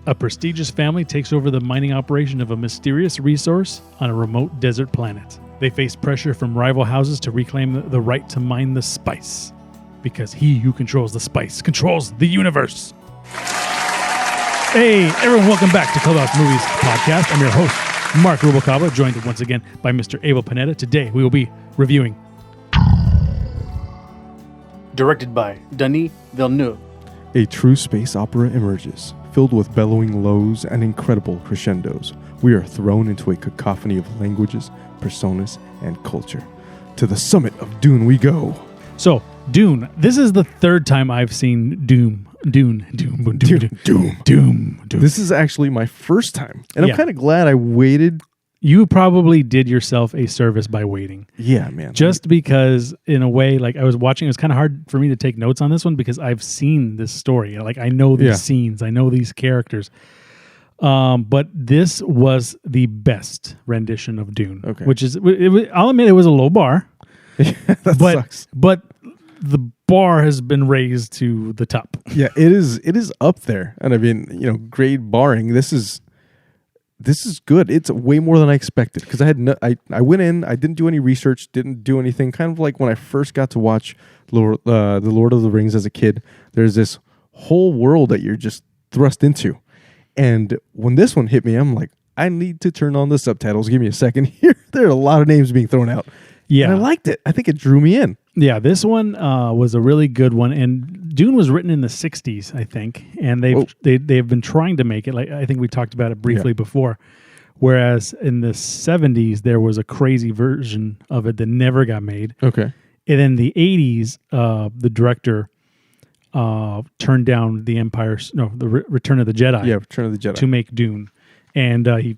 A prestigious family takes over the mining operation of a mysterious resource on a remote desert planet. They face pressure from rival houses to reclaim the right to mine the spice. Because he who controls the spice controls the universe. Hey, everyone, welcome back to Clubhouse Movies Podcast. I'm your host, Mark Rubalcaba, joined once again by Mr. Abel Panetta. Today, we will be reviewing... Directed by Denis Villeneuve. A true space opera emerges, filled with bellowing lows and incredible crescendos. We are thrown into a cacophony of languages, personas, and culture. To the summit of Dune we go. So, Dune. This is the third time I've seen Dune. This is actually my first time, and I'm kind of glad I waited. You probably did yourself a service by waiting. Yeah, man. Just because, in a way, like I was watching, it was kind of hard for me to take notes on this one because I've seen this story. Like I know these scenes, I know these characters. But this was the best rendition of Dune. Okay. Which is, I'll admit, it was a low bar. That sucks. But the bar has been raised to the top. Yeah, it is up there, and I mean, grade barring, this is good. It's way more than I expected because I went in, I didn't do any research, didn't do anything. Kind of like when I first got to watch the Lord of the Rings as a kid. There's this whole world that you're just thrust into, and when this one hit me, I'm like, I need to turn on the subtitles. Give me a second here. There are a lot of names being thrown out. Yeah, and I liked it. I think it drew me in. Yeah, this one was a really good one, and Dune was written in the 60s, I think, and they've been trying to make it, like I think we talked about it briefly before, whereas in the 70s, there was a crazy version of it that never got made. Okay. And in the 80s, the director turned down the Return of the Jedi. Yeah, Return of the Jedi. To make Dune. And I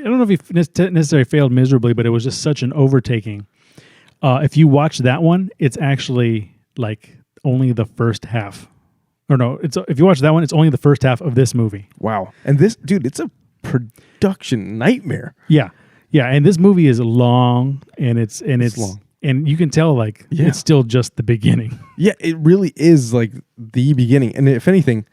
don't know if he necessarily failed miserably, but it was just such an overtaking. If you watch that one, it's actually like only the first half. Or no, if you watch that one, it's only the first half of this movie. Wow. And this, dude, it's a production nightmare. Yeah. Yeah, and this movie is long and it's long. And you can tell it's still just the beginning. Yeah, it really is like the beginning. And if anything,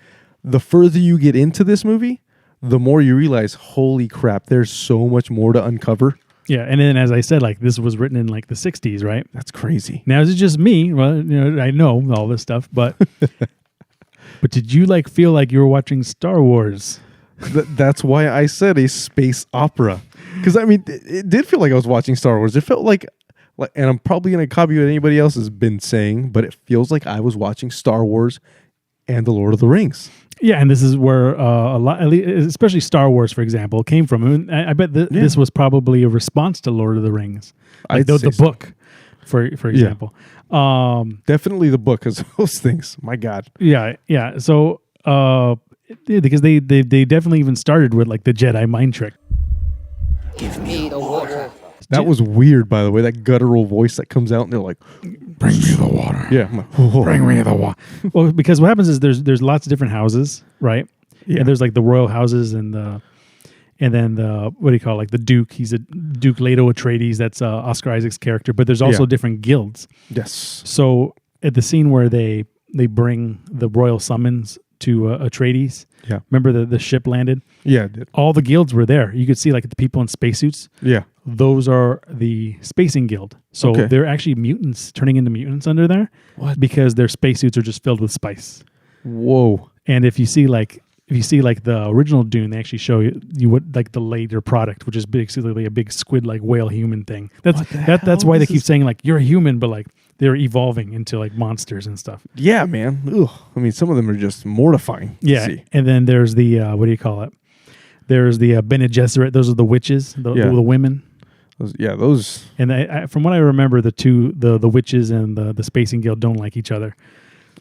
the further you get into this movie, the more you realize, holy crap, there's so much more to uncover. Yeah, and then as I said, this was written in the 60s, right? That's crazy. Now, is it just me? Well, I know all this stuff, but but did you feel like you were watching Star Wars? That's why I said a space opera. Because, I mean, it did feel like I was watching Star Wars. It felt like, and I'm probably going to copy what anybody else has been saying, but it feels like I was watching Star Wars and The Lord of the Rings. Yeah, and this is where a lot, especially Star Wars, for example, came from. I bet this was probably a response to Lord of the Rings, the book, for example. Yeah. Definitely the book, because those things, my God. Yeah. So because they definitely even started with the Jedi mind trick. Give me the water. That was weird, by the way. That guttural voice that comes out, and they're like, "Bring me the water." Yeah, I'm like, "Oh, bring me the water." Well, because what happens is there's lots of different houses, right? Yeah. And there's the royal houses and then the what do you call it? The Duke? He's a Duke Leto Atreides. That's Oscar Isaac's character. But there's also different guilds. Yes. So at the scene where they bring the royal summons to Atreides. Yeah. Remember the ship landed? Yeah, it did. All the guilds were there. You could see the people in spacesuits. Yeah. Those are the Spacing Guild. So they're actually mutants turning into mutants under there. What? Because their spacesuits are just filled with spice. Whoa. And if you see the original Dune, they actually show you what the later product, which is basically a big squid whale human thing. That's why they keep saying you're a human, but they're evolving into monsters and stuff. Yeah, man. Ugh. I mean, some of them are just mortifying. Yeah. To see. And then there's the what do you call it? There's the Bene Gesserit. Those are the witches, the women. Those. And I, from what I remember, the witches and the Spacing Guild don't like each other.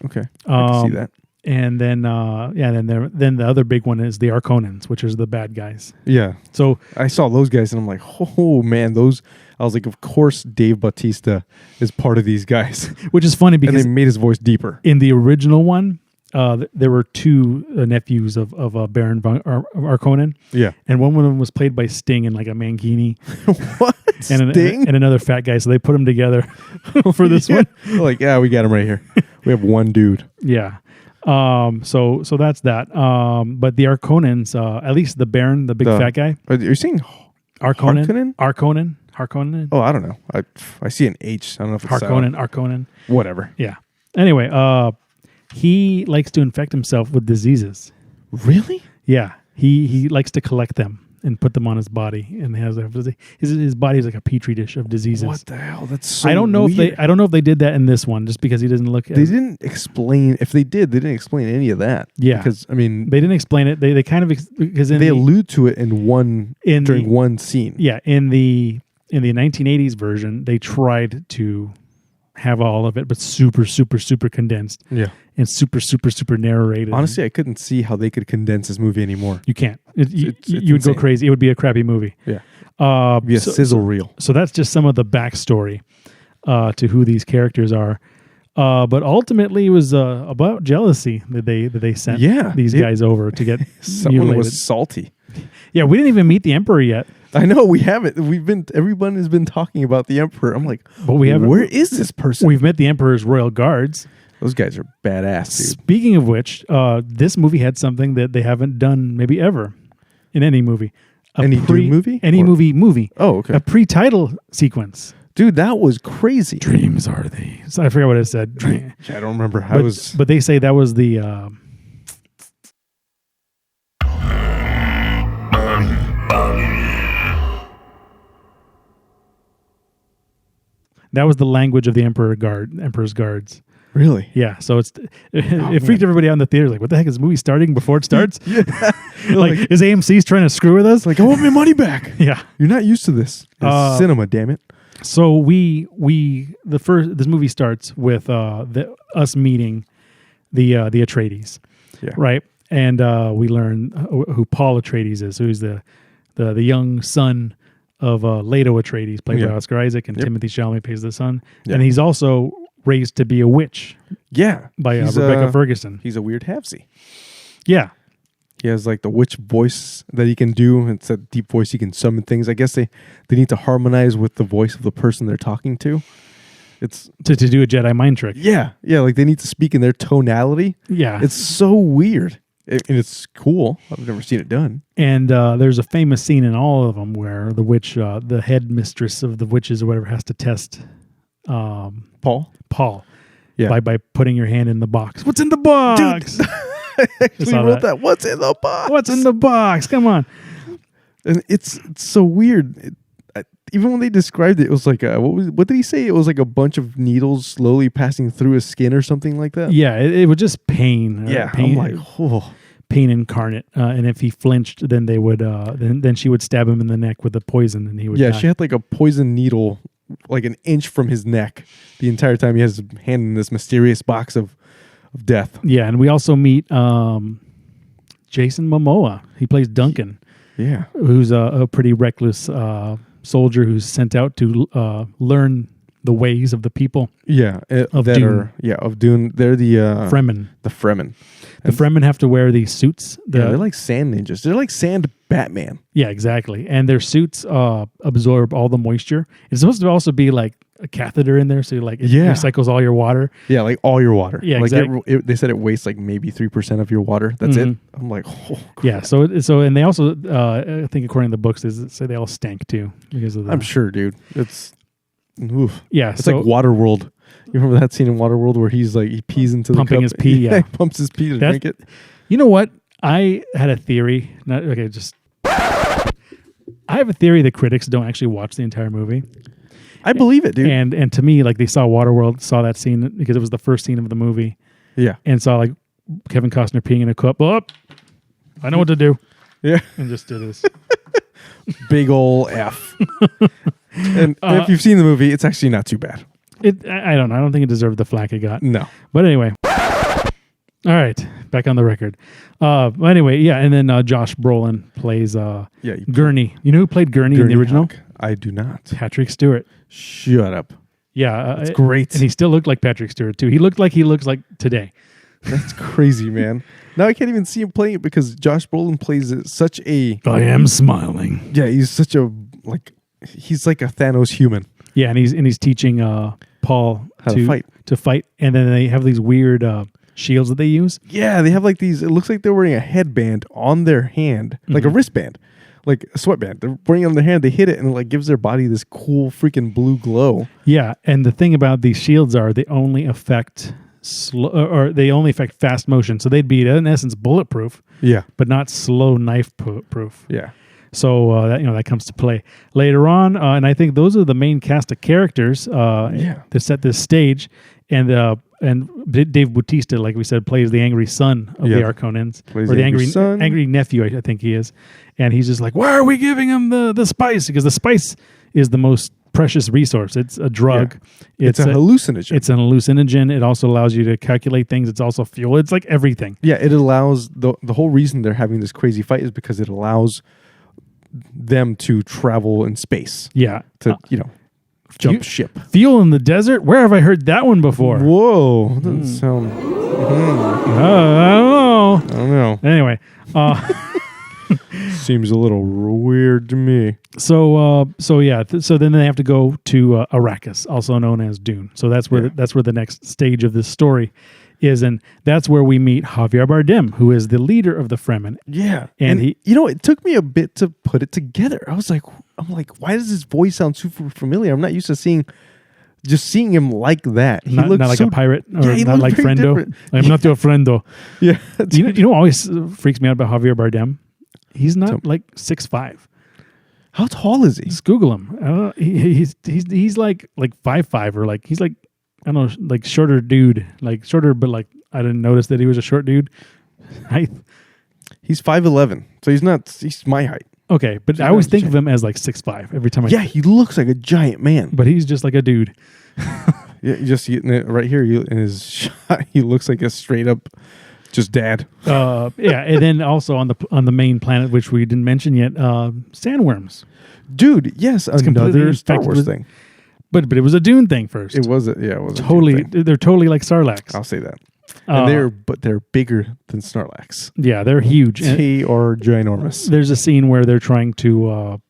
Okay, I can see that. And then then the other big one is the Arconans, which is the bad guys. Yeah. So I saw those guys, and I'm like, oh man, those. I was like, of course, Dave Bautista is part of these guys, which is funny because and they made his voice deeper. In the original one, there were two nephews of Baron Harkonnen. Yeah. And one of them was played by Sting in a Mankini. What? Sting? And another fat guy. So they put them together for this one. We got him right here. We have one dude. Yeah. So that's that. But the Harkonnens, at least the Baron, the big fat guy. Are you saying Harkonnen? Harkonnen? Harkonnen? Oh, I don't know. I see an H. I don't know if it's Harkonnen. Whatever. Yeah. Anyway, he likes to infect himself with diseases. Really? Yeah. He likes to collect them and put them on his body, and his body is like a petri dish of diseases. What the hell? That's so I don't know weird. if they did that in this one, just because he doesn't look. They didn't explain. If they did, they didn't explain any of that. Yeah, because I mean, they didn't explain it. They kind of because they allude to it during one scene. Yeah, in the 1980s version, they tried to have all of it, but super, super, super condensed. Yeah. And super, super, super narrated. Honestly, I couldn't see how they could condense this movie anymore. You can't. You would go crazy. It would be a crappy movie. Yeah. It'd be a sizzle reel. So that's just some of the backstory to who these characters are. But ultimately, it was about jealousy that they sent these guys over to get someone mutilated. was salty. Yeah, we didn't even meet the Emperor yet. I know we haven't. Everyone has been talking about the Emperor. I'm like, but we haven't. Where is this person? We've met the Emperor's royal guards. Those guys are badass, dude. Speaking of which, this movie had something that they haven't done maybe ever in any movie. Any Dune movie? Any movie. Oh, okay. A pre-title sequence. Dude, that was crazy. Dreams are these. I forgot what it said. I don't remember. But they say that was the... that was the language of the Emperor's guards. Really? Yeah. So it freaked everybody out in the theater. Like, what the heck is the movie starting before it starts? Yeah. like, is AMC's trying to screw with us? Like, I want my money back. Yeah. You're not used to this. It's cinema, damn it. So this movie starts with us meeting the Atreides, right? And we learn who Paul Atreides is, who's the young son of Leto Atreides, played by Oscar Isaac, and Timothy Chalamet plays the son, and he's also raised to be a witch. Yeah, by Rebecca Ferguson. He's a weird halfsy. Yeah. He has like the witch voice that he can do. It's a deep voice. He can summon things. I guess they need to harmonize with the voice of the person they're talking to. It's to do a Jedi mind trick. Yeah. Like they need to speak in their tonality. Yeah. It's so weird. And it's cool. I've never seen it done. And there's a famous scene in all of them where the witch, the head mistress of the witches or whatever, has to test Paul. Yeah. By putting your hand in the box. What's in the box? Dude. I actually wrote that. What's in the box? What's in the box? Come on. And it's so weird. Even when they described it, it was like what did he say? It was like a bunch of needles slowly passing through his skin or something like that. Yeah, it was just pain. Yeah, pain, I'm like, oh. Pain incarnate. And if he flinched, then they would. Then she would stab him in the neck with the poison, and he would. Yeah, die. she had like a poison needle, like an inch from his neck, the entire time he has his hand in this mysterious box of death. Yeah, and we also meet Jason Momoa. He plays Duncan. Yeah, who's a pretty reckless soldier who's sent out to learn the ways of the people. Yeah, of Dune. Of Dune. They're the Fremen. The Fremen. The Fremen have to wear these suits. They're like sand ninjas. They're like sand Batman. Yeah, exactly. And their suits absorb all the moisture. It's supposed to also be like a catheter in there, so it recycles all your water. Yeah, like all your water. Yeah, like exactly. They said it wastes like maybe 3% of your water. That's it. I'm like, oh, crap. Yeah. So and they also, I think according to the books, they say they all stank too because of that. I'm sure, dude. It's oof. Yeah. It's like Waterworld. You remember that scene in Waterworld where he's like he pees into pumping the his pee? Yeah, he pumps his pee to drink it. You know what? I had a theory. I have a theory that critics don't actually watch the entire movie. I believe it, dude. And to me, like they saw Waterworld, saw that scene because it was the first scene of the movie. Yeah. And saw like Kevin Costner peeing in a cup. Oh, I know what to do. Yeah. And just did this. Big ol' F. And if you've seen the movie, it's actually not too bad. I don't know. I don't think it deserved the flack it got. No. But anyway. All right. Back on the record. Anyway, yeah. And then Josh Brolin plays Gurney. You know who played Gurney in the original? Hawk. I do not. Patrick Stewart. Shut up. Yeah. That's great. And he still looked like Patrick Stewart, too. He looks like today. That's crazy, man. Now I can't even see him playing it because Josh Brolin plays such a... I am smiling. Yeah, he's such a... He's like a Thanos human. Yeah, and he's teaching Paul how to fight. And then they have these weird shields that they use. Yeah, they have like these. It looks like they're wearing a headband on their hand, like a wristband, like a sweatband. They're wearing it on their hand. They hit it, and it like gives their body this cool freaking blue glow. Yeah, and the thing about these shields are they only affect they only affect fast motion, so they'd be in essence bulletproof. Yeah, but not slow knife proof. yeah. So that comes to play later on, and I think those are the main cast of characters that set this stage. And Dave Bautista, like we said, plays the angry son of the Harkonnens, or the angry nephew, I think he is. And he's just like, "Why are we giving him the spice? Because the spice is the most precious resource. It's a drug. Yeah. It's a hallucinogen. It's an hallucinogen. It also allows you to calculate things. It's also fuel. It's like everything. Yeah, it allows the whole reason they're having this crazy fight is because it allows them to travel in space. Yeah. To, jump ship. Fuel in the desert? Where have I heard that one before? Whoa. That doesn't sound... I don't know. Anyway. Seems a little weird to me. So then they have to go to Arrakis, also known as Dune. So that's where the next stage of this story is, and that's where we meet Javier Bardem, who is the leader of the Fremen. Yeah, and he, it took me a bit to put it together. I'm like, why does his voice sound super familiar? I'm not used to seeing him like that. He looks not like a pirate, or he not like Friendo. Different. I'm not your Friendo. Yeah, you know what always freaks me out about Javier Bardem? He's not like 6'5". How tall is he? Just Google him. He's like 5'5", or like he's like, I don't know, like shorter dude, like shorter, but like I didn't notice that he was a short dude. He's 5'11", so he's my height. Okay, but I always think of him as like 6'5" every time. He looks like a giant man, but he's just like a dude. Yeah, just right here in his shot, he looks like a straight up just dad. And then also on the main planet, which we didn't mention yet, sandworms. Dude, yes, it's another Star Wars thing. But it was a Dune thing first. It was it was totally. They're totally like Sarlacc. I'll say that. And they're bigger than Snorlax. Yeah, they're huge. They are ginormous. There's a scene where they're trying to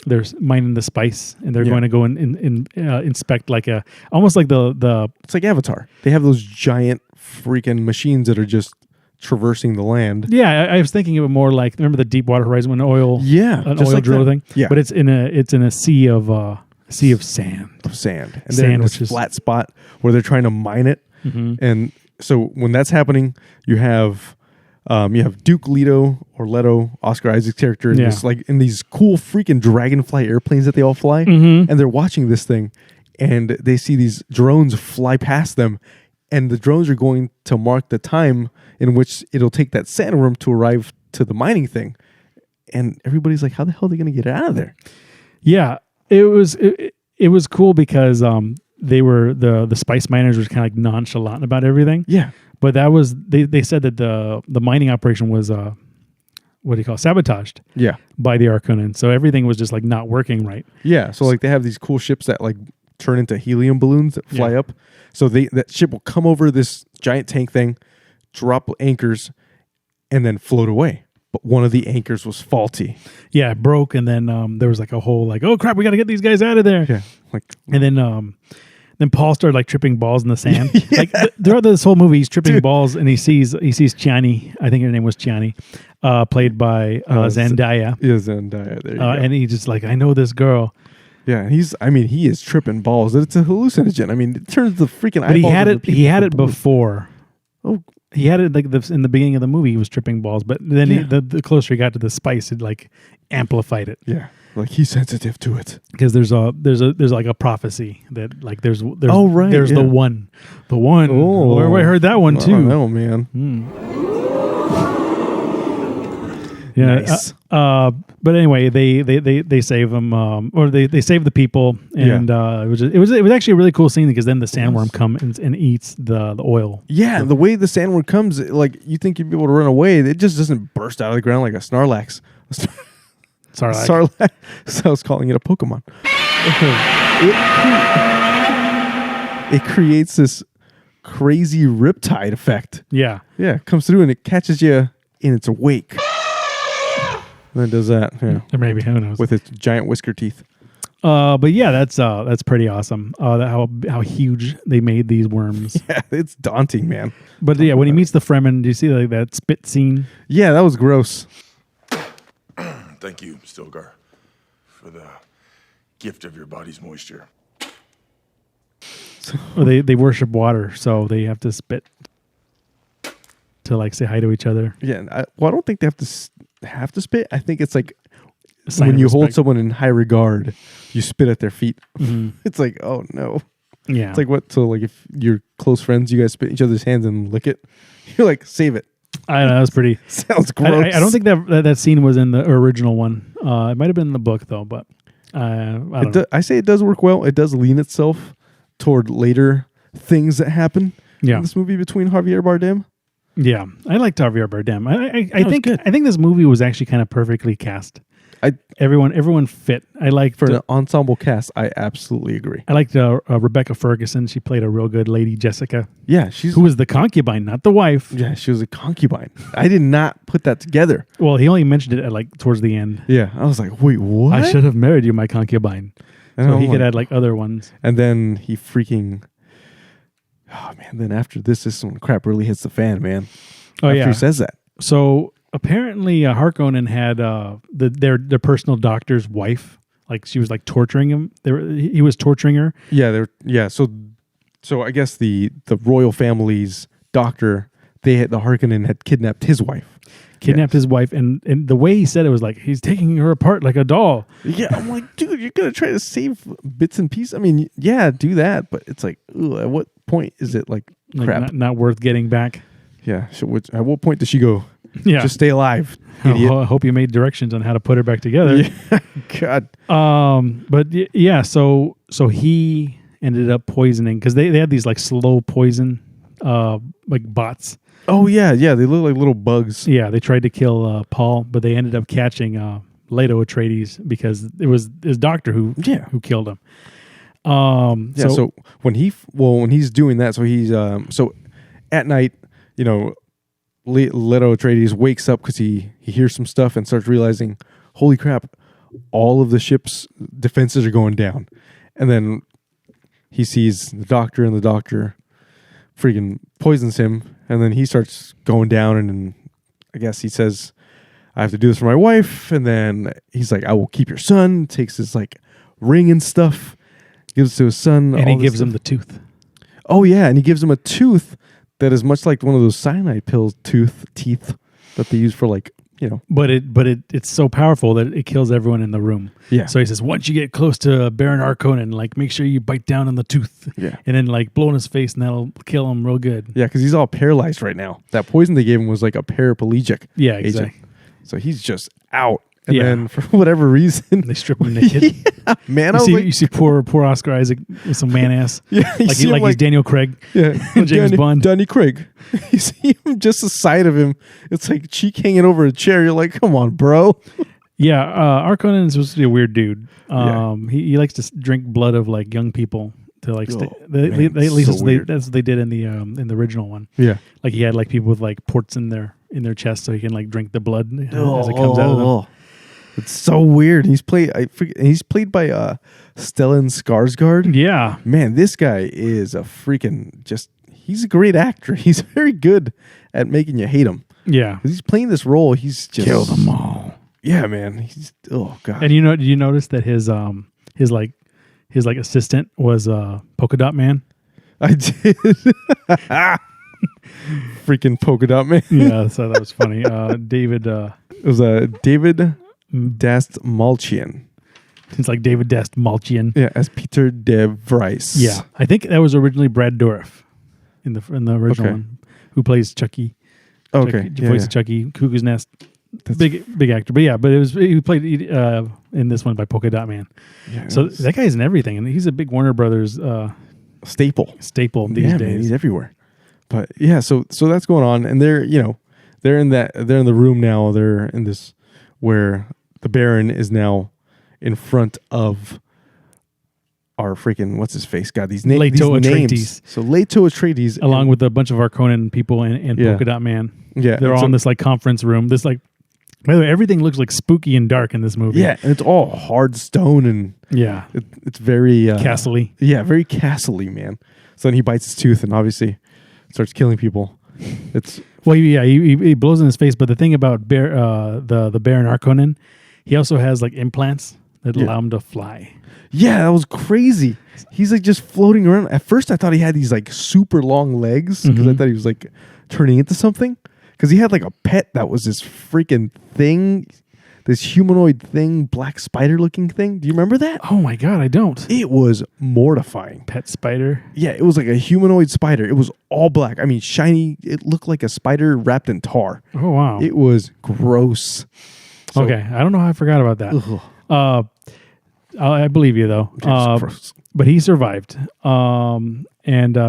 they're mining the spice, and they're going to go and inspect like almost like the it's like Avatar. They have those giant freaking machines that are just traversing the land. Yeah, I was thinking of it more like, remember the Deepwater Horizon when an oil like drill thing? Yeah, but it's in a sea of sand. And then this flat spot where they're trying to mine it. Mm-hmm. And so when that's happening, you have Duke Leto, Oscar Isaac's character, in these cool freaking dragonfly airplanes that they all fly, and they're watching this thing, and they see these drones fly past them, and the drones are going to mark the time in which it'll take that sandworm to arrive to the mining thing, and everybody's like, "How the hell are they going to get it out of there?" Yeah, it was cool because they were the spice miners were kind of like nonchalant about everything. Yeah. But that was they said that the mining operation was sabotaged. Yeah. By the Harkonnen. So everything was just like not working right. Yeah. So like they have these cool ships that like turn into helium balloons that fly up. So that ship will come over this giant tank thing, drop anchors, and then float away. But one of the anchors was faulty. Yeah, it broke, and then there was like a whole like, oh crap, we got to get these guys out of there. Yeah. And then Paul started like tripping balls in the sand. Like throughout this whole movie, he's tripping balls, and he sees Chani. I think her name was Chani, played by Zendaya. Yeah, Zendaya. There you go. And he's just like, I know this girl. Yeah, he is tripping balls. It's a hallucinogen. I mean, it turns the freaking eyeballs. But he had it before. Oh, he had it like in the beginning of the movie. He was tripping balls, but then the closer he got to the spice, it like amplified it. Yeah. Like he's sensitive to it because there's like a prophecy that like there's the one. Oh, where have I heard that one too? I don't know, man. Yeah. Nice. But anyway, they save him, or they save the people, and it was actually a really cool scene because then the sandworm comes and eats the oil. Yeah, the way the sandworm comes, like you think you'd be able to run away, it just doesn't burst out of the ground like a Snorlax. Sarlacc. So I was calling it a Pokemon. It creates this crazy riptide effect. Yeah. Yeah, it comes through and it catches you in its wake. And then it does that. Yeah. Or maybe, who knows? With its giant whisker teeth. But yeah, that's pretty awesome. How huge they made these worms. Yeah, it's daunting, man. But yeah, when he meets the Fremen, do you see like that spit scene? Yeah, that was gross. Thank you, Stilgar, for the gift of your body's moisture. Well, they worship water, so they have to spit to like say hi to each other. Yeah, I don't think they have to spit. I think it's like Sign when of you hold respect. someone in high regard, you spit at their feet. Mhm. It's like, oh no. Yeah, It's like what? So like if you're close friends, you guys spit in each other's hands and lick it. You're like, save it. I don't know. That was pretty. Sounds gross. I don't think that scene was in the original one. It might have been in the book though, but I don't know. I say it does work well. It does lean itself toward later things that happen Yeah, in this movie between Javier Bardem. yeah. I liked Javier Bardem. I was think good. I think this movie was actually kind of perfectly cast. Everyone fit. I liked For an ensemble cast, I absolutely agree. I liked Rebecca Ferguson. She played a real good Lady Jessica, Yeah, who was the concubine, not the wife. yeah, she was a concubine. I did not put that together. Well, he only mentioned it at like towards the end. Yeah, I was like, wait, what? I should have married you, my concubine. And So I'm he could like- add like other ones. And then he freaking. Oh man! Then after this is when crap really hits the fan, man. Oh After yeah. he says that. So apparently Harkonnen had their personal doctor's wife. Like she was like torturing him. He was torturing her. Yeah. So I guess the royal family's doctor, the Harkonnen had kidnapped his wife. Kidnapped his wife, and the way he said it was like he's taking her apart like a doll. Yeah, I'm like, dude, you're gonna try to save bits and pieces. I mean, yeah, do that, but it's like, ugh, at what point is it like crap? Not worth getting back. Yeah. At what point does she go? Yeah. Just stay alive, idiot. I hope you made directions on how to put her back together. Yeah. God. But yeah, so he ended up poisoning because they had these like slow poison like bots. Oh yeah. They look like little bugs. Yeah, they tried to kill Paul, but they ended up catching Leto Atreides because it was his doctor who killed him. Yeah. So when he's doing that, so he's so at night, you know, Leto Atreides wakes up because he hears some stuff and starts realizing, holy crap, all of the ship's defenses are going down, and then he sees the doctor, and the doctor freaking poisons him, and then he starts going down, and I guess he says, I have to do this for my wife, and then he's like, I will keep your son, takes his like ring and stuff, gives it to his son, and he gives him the tooth. Oh yeah, and he gives him a tooth that is much like one of those cyanide pills teeth that they use for like, you know. But it's so powerful that it kills everyone in the room. Yeah. So he says, once you get close to Baron Harkonnen, like make sure you bite down on the tooth. Yeah. And then like blow in his face, and that'll kill him real good. Yeah, because he's all paralyzed right now. That poison they gave him was like a paraplegic Yeah, agent. exactly. So he's just out. And Yeah. then for whatever reason, They strip him naked. yeah, man, I was like, you see poor Oscar Isaac with some man ass. yeah, you like see him he's Daniel Craig. yeah, James Bond. Danny Craig. You see him just the side of him. It's like cheek hanging over a chair. You're like, come on, bro. Yeah, Harkonnen is supposed to be a weird dude. Yeah. He likes to drink blood of like young people to like stay. Oh, man, At least so that's weird. that's what they did in the original one. Yeah. Like he had like people with like ports in their chest so he can like drink the blood as it comes out of them. It's so weird. He's played by Stellan Skarsgård. Yeah. Man, this guy is a freaking he's a great actor. He's very good at making you hate him. Yeah. 'Cause he's playing this role. He's just Kill them all. Yeah, man. He's god. And did you notice that his assistant was Polka Dot Man? I did. Freaking polka dot man. Yeah, so that was funny. David It was David Dastmalchian. it's like David Dastmalchian. Yeah, as Peter de Vries. Yeah. I think that was originally Brad Dourif in the original Okay. one, who plays Chucky. Okay. Chucky, voice of Chucky, Cuckoo's Nest. Big actor. But yeah, he played in this one by Polka Dot Man. Yeah, So that guy's in everything, and he's a big Warner Brothers staple staple these Man, days. he's everywhere. But yeah, so that's going on, and they're in the room now. They're in this where the Baron is now in front of our freaking what's his face? God, these names. Leto These Atreides. names. So Leto Atreides, Along with a bunch of Harkonnen people and Yeah. Polka Dot Man. Yeah, They're and all so- in this like conference room, this like By the way, everything looks like spooky and dark in this movie. Yeah, and it's all hard stone and Yeah. it's very Castle-y. Yeah, very castle-y, man. So then he bites his tooth and obviously starts killing people. It's Well, yeah, he blows in his face. But the thing about the Baron Harkonnen, he also has like implants that allow him to fly. yeah, that was crazy. He's like just floating around. At first, I thought he had these like super long legs because I thought he was like turning into something. Because he had like a pet that was this freaking thing, this humanoid thing, black spider looking thing. Do you remember that? Oh my God, I don't. It was mortifying. Pet spider. Yeah, it was like a humanoid spider. It was all black. I mean, shiny. It looked like a spider wrapped in tar. Oh wow. It was gross. So, okay, I don't know how I forgot about that. I believe you though. Gross. But he survived, and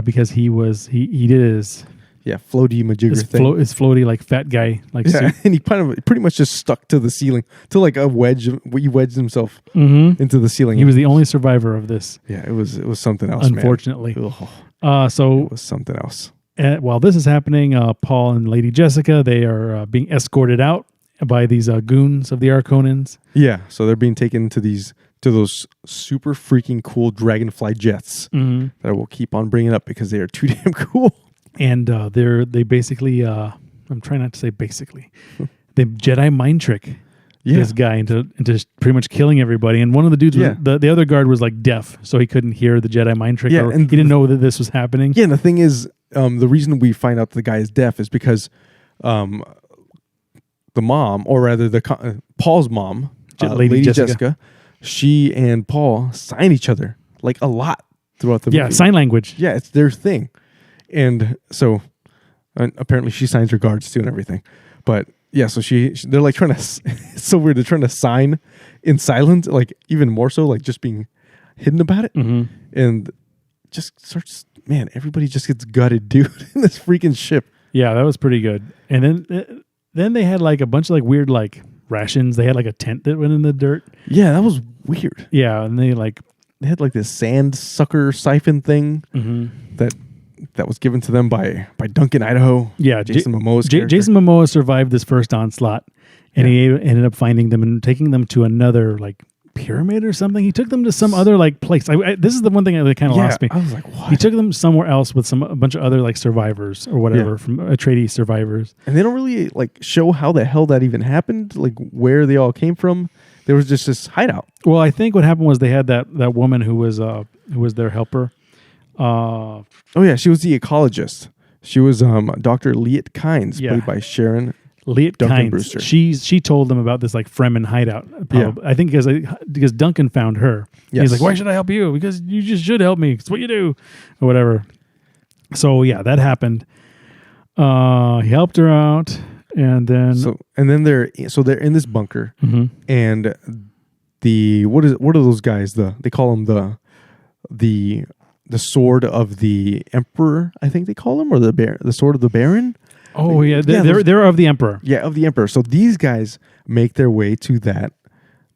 because he did his Yeah, floaty majigger thing. his floaty like fat guy like Yeah, suit. and he pretty much just stuck to the ceiling to like a wedge. He wedged himself into the ceiling. He was the only survivor of this. Yeah, it was something else. Unfortunately. Man. Ugh, So it was something else. while this is happening, Paul and Lady Jessica, they are being escorted out by these goons of the Harkonnens. Yeah, so they're being taken to those super freaking cool dragonfly jets that I will keep on bringing up because they are too damn cool. And they basically, I'm trying not to say basically, they Jedi mind trick this guy into pretty much killing everybody. And one of the dudes, the other guard was like deaf, so he couldn't hear the Jedi mind trick. Yeah, or and he didn't know that this was happening. Yeah, and the thing is, the reason we find out the guy is deaf is because the mom, or rather Paul's mom, Lady Jessica, she and Paul sign each other like a lot throughout the movie. Yeah, sign language. Yeah, it's their thing. And so apparently she signs her guards too and everything. But yeah, so they're like trying to, it's so weird. They're trying to sign in silence, like even more so, like just being hidden about it. And just starts, man, everybody just gets gutted, dude, in this freaking ship. Yeah, that was pretty good. And then they had like a bunch of like weird like rations. They had like a tent that went in the dirt. Yeah, that was weird. Yeah, and they had like this sand sucker siphon thing that was given to them by Duncan Idaho. Yeah, Jason Momoa's character. Jason Momoa survived this first onslaught, and he ended up finding them and taking them to another like pyramid or something. He took them to some other like place. This is the one thing that kind of lost me. I was like, what? He took them somewhere else with a bunch of other like survivors or whatever from Atreides survivors. And they don't really like show how the hell that even happened, like where they all came from. There was just this hideout. Well, I think what happened was they had that woman who was their helper. Oh yeah, she was the ecologist. She was Dr. Liet Kynes, played by Sharon Liet Duncan Kynes. Brewster. She told them about this like Fremen hideout. I think because Duncan found her. Yes. He's like, why should I help you? Because you just should help me. It's what you do, or whatever. So yeah, that happened. He helped her out, and then they're in this bunker, and what are those guys? They call them the sword of the emperor, I think they call them, or the sword of the Baron. Oh yeah, they're of the emperor. Yeah, of the emperor. So these guys make their way to that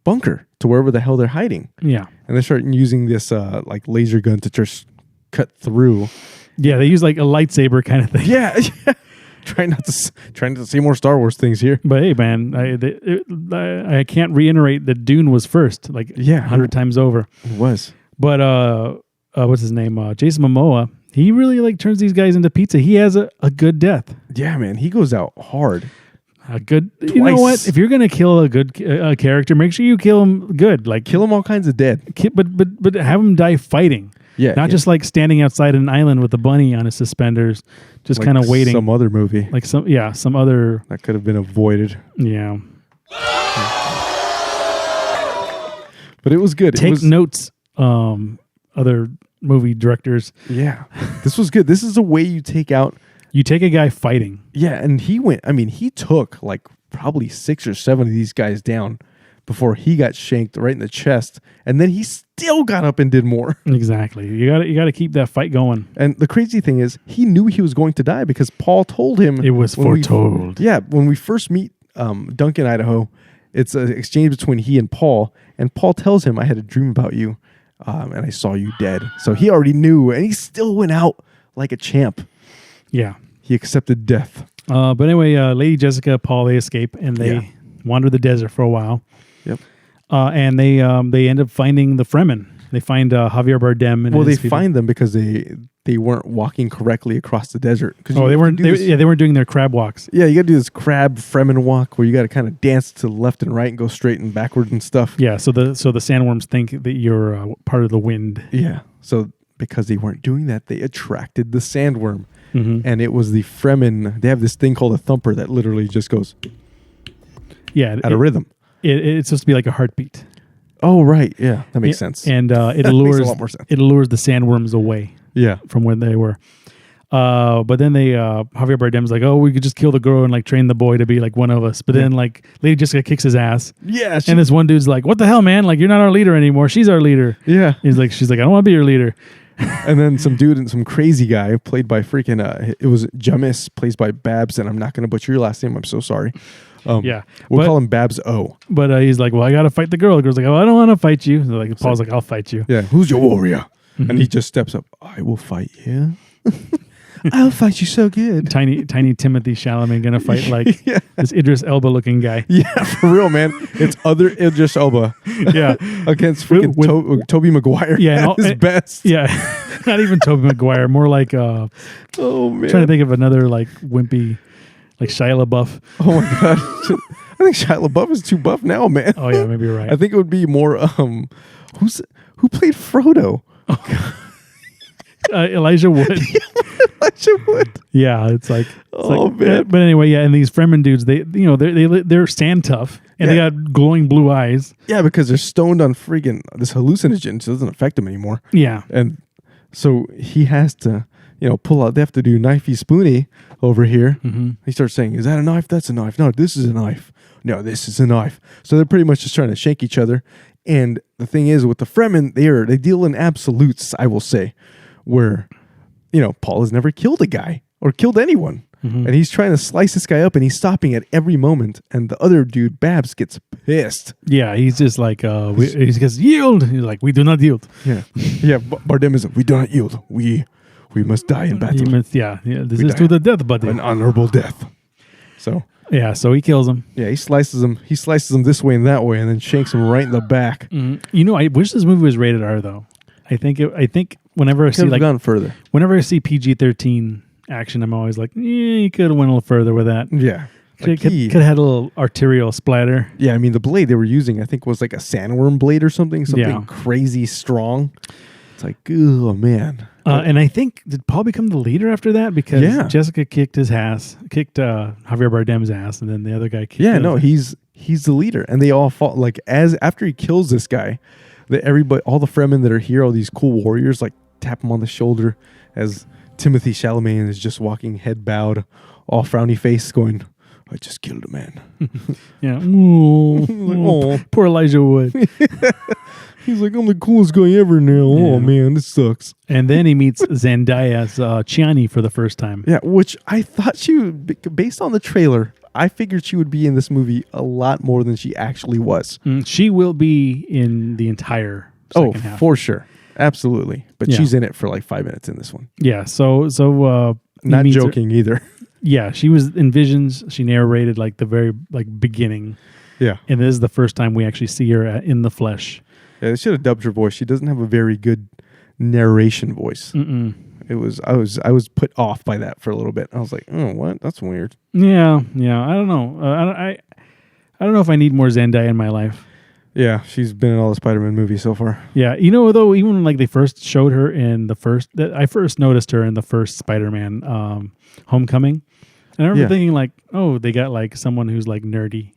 bunker, to wherever the hell they're hiding. Yeah, and they start using this like laser gun to just cut through. Yeah, they use like a lightsaber kind of thing. Yeah. Trying not to see more Star Wars things here. But hey, man, I can't reiterate that Dune was first, like 100 times over. It was. But what's his name? Jason Momoa. He really like turns these guys into pizza. He has a good death. Yeah, man, he goes out hard. A good. Twice. You know what? If you're gonna kill a good character, make sure you kill him good. Like kill him all kinds of dead. But have him die fighting. Yeah, not just like standing outside an island with a bunny on his suspenders, just like kind of waiting. Some other movie, like some other that could have been avoided. Yeah, but it was good. Take notes, other movie directors. Yeah, this was good. This is a way you take out. You take a guy fighting. Yeah, and he took like probably 6 or 7 of these guys down before he got shanked right in the chest, and then he still got up and did more. Exactly. You got to keep that fight going. And the crazy thing is, he knew he was going to die because Paul told him it was foretold. When we first meet Duncan Idaho, it's an exchange between he and Paul tells him, "I had a dream about you, and I saw you dead." So he already knew, and he still went out like a champ. Yeah, he accepted death. But anyway, Lady Jessica, Paul, they escape, and they wander the desert for a while. Yep. And they end up finding the Fremen. They find Javier Bardem. And They find them because they weren't walking correctly across the desert. Oh, they weren't. They weren't doing their crab walks. Yeah, you got to do this crab Fremen walk where you got to kind of dance to the left and right and go straight and backward and stuff. Yeah. So the sandworms think that you're part of the wind. Yeah. So because they weren't doing that, they attracted the sandworm, Mm-hmm. and it was the Fremen. They have this thing called a thumper that literally just goes Yeah. at a rhythm. It's supposed to be like a heartbeat. Oh, right. Yeah, that makes sense. And it That allures makes a lot more sense. it allures the sandworms away Yeah. from where they were. But then Javier Bardem's like, oh, we could just kill the girl and like train the boy to be like one of us. But then like Lady Jessica kicks his ass. Yeah. And this one dude's like, what the hell, man? Like, you're not our leader anymore. She's our leader. yeah. She's like, I don't want to be your leader. And then some dude and some crazy guy played by freaking, it was Jamis, plays by Babs, and I'm not going to butcher your last name. I'm so sorry. Yeah. We'll call him Babs O. But he's like, well, I got to fight the girl. The girl's like, oh, I don't want to fight you. So like, Paul's like, I'll fight you. Yeah. Who's your warrior? Mm-hmm. And he just steps up. I will fight you. I'll fight you so good. Tiny Timothy Chalamet gonna fight like Yeah. this Idris Elba looking guy. Yeah, for real, man. It's other Idris Elba Yeah. against freaking With- Toby Maguire. Yeah, at and his best. Yeah. Not even Tobey Maguire. More like Oh man. trying to think of another like wimpy, like Shia LaBeouf. Oh my god. I think Shia LaBeouf is too buff now, man. Oh yeah, maybe you're right. I think it would be more who played Frodo? Elijah Wood. Elijah Wood. Yeah, it's like Man. But anyway, yeah, and these Fremen dudes, they're stand tough and they Yeah. got glowing blue eyes. Yeah, because they're stoned on freaking this hallucinogen, so it doesn't affect them anymore. Yeah. And so he has to, pull out. They have to do knifey spoony over here. Mm-hmm. He starts saying, "Is that a knife? That's a knife. No, this is a knife. No, this is a knife." So they're pretty much just trying to shank each other. And the thing is, with the Fremen, they deal in absolutes. I will say, where Paul has never killed a guy or killed anyone, and he's trying to slice this guy up, and he's stopping at every moment. And the other dude, Babs, gets pissed. Yeah, he's just like he goes, yield. He's like, we do not yield. Yeah, yeah. Bardem is, we do not yield. We must die in battle. This We is die. to the death, buddy. An honorable death. So Yeah, so he kills him. yeah, he slices him. He slices him this way and that way, and then shanks him right in the back. I wish this movie was rated R though. I think whenever I see Could have gone further. whenever I see PG-13 action, I'm always like, you could have went a little further with that. Yeah. Could have had a little arterial splatter. Yeah, I mean, the blade they were using, I think, was like a sandworm blade or something crazy strong. It's like, oh, man. And I think, did Paul become the leader after that? Because Jessica kicked Javier Bardem's ass, and then the other guy kicked Yeah, his. no, he's the leader. And they all fall, like, after he kills this guy, all the Fremen that are here, all these cool warriors, like, tap him on the shoulder as Timothy Chalamet is just walking, head bowed, all frowny face, going, I just killed a man. Yeah. Ooh, poor Elijah Wood. He's like, I'm the coolest guy ever now. Oh, man, this sucks. And then he meets Zendaya's Chiani for the first time. Yeah, which I thought she would, based on the trailer, I figured she would be in this movie a lot more than she actually was. She will be in the entire second half. For sure. Absolutely. But Yeah. she's in it for like 5 minutes in this one. Yeah, so he Not meets her- joking either. Yeah, she was in Visions. She narrated like the very beginning. Yeah. And this is the first time we actually see her in the flesh. Yeah, they should have dubbed her voice. She doesn't have a very good narration voice. It was I was put off by that for a little bit. I was like, oh, what? That's weird. Yeah. I don't know. I don't know if I need more Zendaya in my life. Yeah, she's been in all the Spider-Man movies so far. Yeah, though, even like they first showed her in I first noticed her in the first Spider-Man Homecoming. And I remember thinking like, oh, they got like someone who's like nerdy.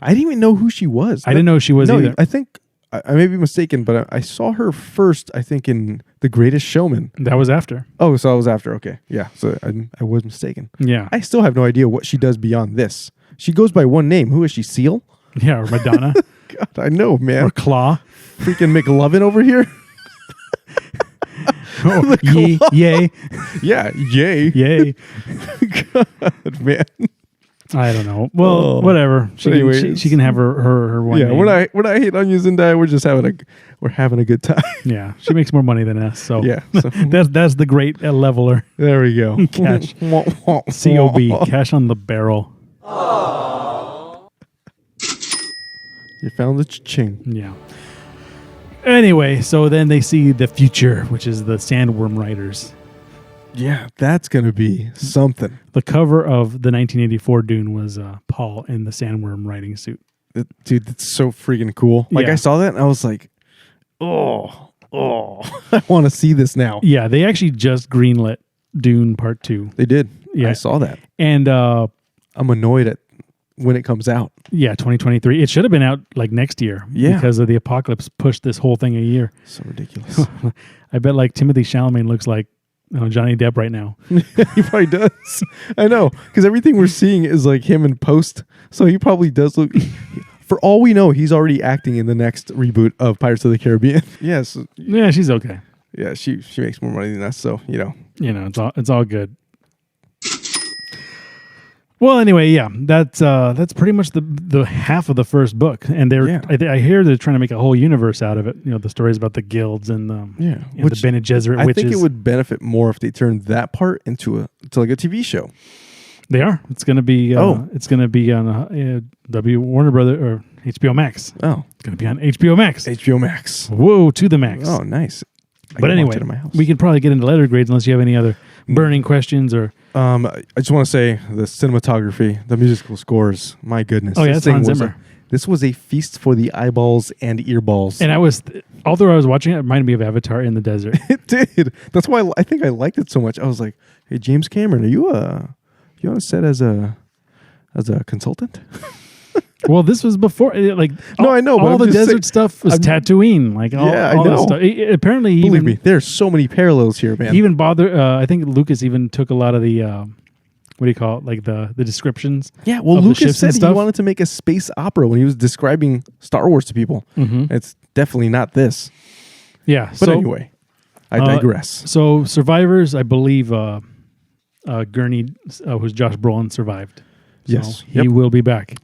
I didn't even know who she was. I didn't know who she was either. I think I may be mistaken, but I saw her first, I think, in The Greatest Showman. That was after. Oh, so I was after. Okay. Yeah. So I was mistaken. Yeah. I still have no idea what she does beyond this. She goes by one name. Who is she? Seal? Yeah, or Madonna. God, I know, man. Or Claw. Freaking McLovin over here. Oh, yay. Yeah. Yay. Yay. God, man. I don't know. Well, whatever. She can have her one. Yeah, name. we're not hating on you, Zendaya. We're just having a good time. Yeah, she makes more money than us. So Yeah, so- that's the great leveler. There we go. Cash. COB, cash on the barrel. You found the ching. Yeah. Anyway, so then they see the future, which is the Sandworm Riders. Yeah, that's going to be something. The cover of the 1984 Dune was Paul in the Sandworm riding suit. Dude, that's so freaking cool. Like, Yeah. I saw that and I was like, oh, I want to see this now. Yeah, they actually just greenlit Dune Part 2. They did. Yeah. I saw that. And I'm annoyed at when it comes out. yeah, 2023. It should have been out like next year. Yeah. Because of the apocalypse pushed this whole thing a year. So ridiculous. I bet like Timothée Chalamet looks like Johnny Depp right now. He probably does. I know. Because everything we're seeing is like him in post. So he probably does look... For all we know, he's already acting in the next reboot of Pirates of the Caribbean. Yes. Yeah, she's okay. Yeah, she makes more money than us. So, It's all good. Well, anyway, yeah, that's pretty much the half of the first book, and I hear they're trying to make a whole universe out of it. You know, the stories about the guilds and the Bene Gesserit witches. I think it would benefit more if they turned that part into like a TV show. They are. It's going to be. It's going to be on Warner Brother or HBO Max. Oh, it's going to be on HBO Max. HBO Max. Whoa, to the max. Oh, nice. But anyway, we can probably get into letter grades unless you have any other burning questions or. I just want to say the cinematography, the musical scores. My goodness. Oh yeah, it's Hans Zimmer. This was a feast for the eyeballs and earballs. And although I was watching it, it reminded me of Avatar in the desert. It did. That's why I think I liked it so much. I was like, "Hey, James Cameron, are you on a set as a consultant?" Well, this was before. I know. All the desert stuff was Tatooine. Like, all that stuff. Apparently, believe me, there's so many parallels here, man. He even bothered. I think Lucas even took a lot of the what do you call it? Like the descriptions. Yeah, well, Lucas said he stuff. wanted to make a space opera when he was describing Star Wars to people. Mm-hmm. It's definitely not this. Yeah, but anyway, I digress. So Survivors, I believe, Gurney, who's Josh Brolin, survived. So yes, he will be back.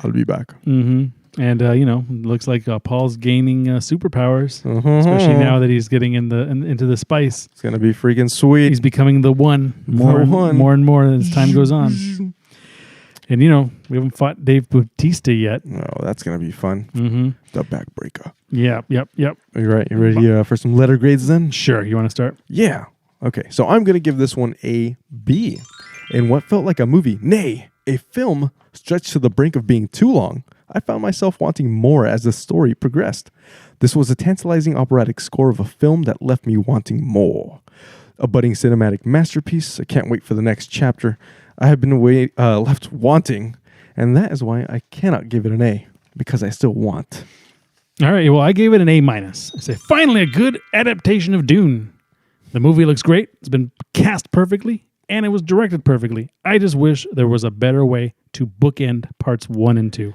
I'll be back. Mm-hmm. And looks like Paul's gaining superpowers, Mm-hmm. especially now that he's getting into the spice. It's gonna be freaking sweet. He's becoming the one more and more as time goes on. And we haven't fought Dave Bautista yet. Oh, that's gonna be fun. Mm-hmm. The backbreaker. Yep. Are you right? You ready for some letter grades then? Sure. You want to start? Yeah. Okay. So I'm gonna give this one a B. In what felt like a movie, nay, a film stretched to the brink of being too long, I found myself wanting more as the story progressed. This was a tantalizing operatic score of a film that left me wanting more. A budding cinematic masterpiece. I can't wait for the next chapter. I have been left wanting, and that is why I cannot give it an A, because I still want. All right. Well, I gave it an A-. I say, finally, a good adaptation of Dune. The movie looks great. It's been cast perfectly. And it was directed perfectly. I just wish there was a better way to bookend parts 1 and 2.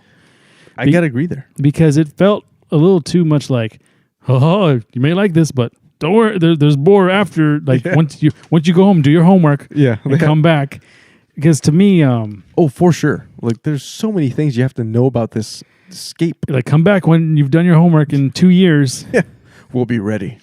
I gotta agree there. Because it felt a little too much like, you may like this, but don't worry, there's more after. Like once you go home, do your homework, and come back. Because to me, for sure. Like there's so many things you have to know about this escape. Like come back when you've done your homework in 2 years. Yeah, we'll be ready.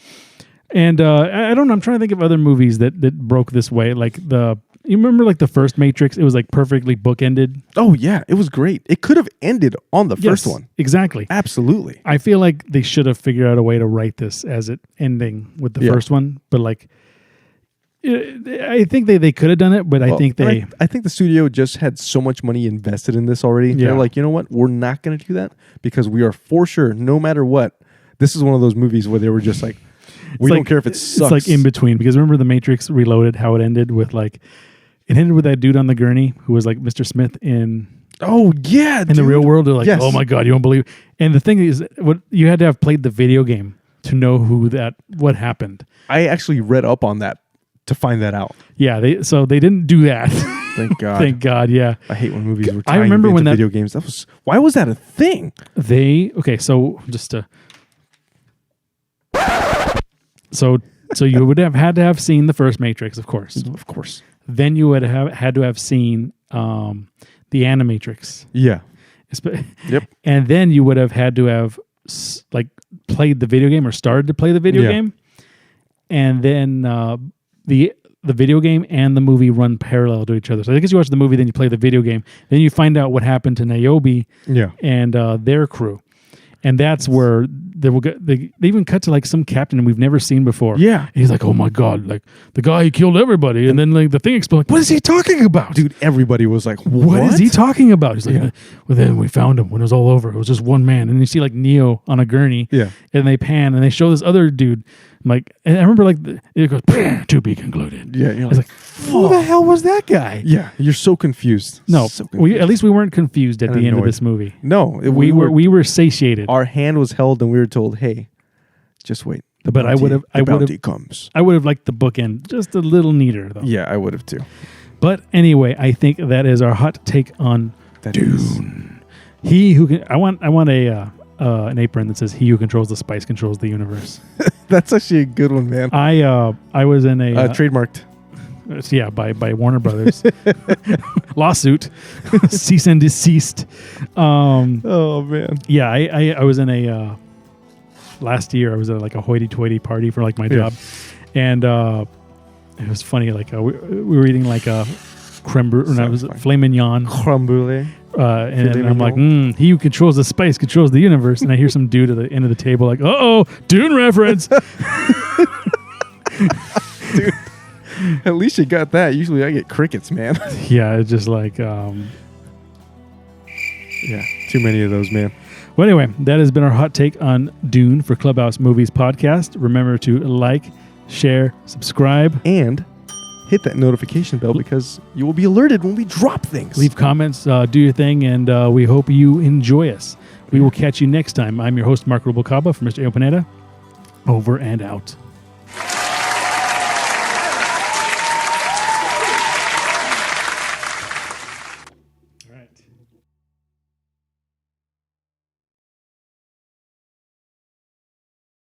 And I don't know. I'm trying to think of other movies that broke this way. Like you remember like the first Matrix? It was like perfectly bookended. Oh yeah, it was great. It could have ended on the first one. Exactly. Absolutely. I feel like they should have figured out a way to write this as it ending with the first one. But like, I think they could have done it. But I think I think the studio just had so much money invested in this already. Yeah. They're like, you know what? We're not going to do that because we are for sure, no matter what. This is one of those movies where they were just like. We don't care if it sucks. It's like in between because remember the Matrix Reloaded, how it ended with it ended with that dude on the gurney who was like Mr. Smith in. Oh yeah, in the real world. They're like, oh my god, you don't believe. And the thing is, what you had to have played the video game to know what happened. I actually read up on that to find that out. Yeah, they didn't do that. Thank God. Thank God. Yeah, I hate when movies were tying into video games. Why was that a thing? So just to. So you would have had to have seen the first Matrix, of course. Of course. Then you would have had to have seen the Animatrix. Yeah. Yep. And then you would have had to have played the video game or started to play the video game. And then the the video game and the movie run parallel to each other. So I guess you watch the movie, then you play the video game, then you find out what happened to Niobe and their crew. And that's where they even cut to like some captain we've never seen before. Yeah. And he's like, oh my God, like the guy who killed everybody. And then like the thing exploded. Like, what is he talking about? Dude, everybody was like, what is he talking about? He's like, well, then we found him when it was all over. It was just one man. And then you see like Neo on a gurney. Yeah. And they pan and they show this other dude. Like, and I remember like it goes, to be concluded. Yeah. I was like, who the hell was that guy? Yeah. You're so confused. No, So confused. at least we weren't confused at the end of this movie. No. We were satiated. Our hand was held and we were told, hey, just wait. The bounty comes. I would have liked the bookend just a little neater though. Yeah, I would have too. But anyway, I think that is our hot take on Dune. He who can, I want an apron that says "He who controls the spice controls the universe." That's actually a good one, man. I was in a trademarked. Yeah, by Warner Brothers lawsuit, cease and desist. Oh man. Yeah, I was in a last year. I was at like a hoity-toity party for like my job, and it was funny. Like we were eating like a creme brulee, and I was filet mignon, creme brulee. And I'm like, he who controls the spice controls the universe. And I hear some dude at the end of the table like, Dune reference. Dude, at least you got that. Usually I get crickets, man. Yeah, it's just like, yeah, too many of those, man. Well, anyway, that has been our hot take on Dune for Clubhouse Movies Podcast. Remember to like, share, subscribe. And hit that notification bell because you will be alerted when we drop things. Leave comments, do your thing, and we hope you enjoy us. We will catch you next time. I'm your host, Mark Rubalcaba from Mr. Openeda. Over and out.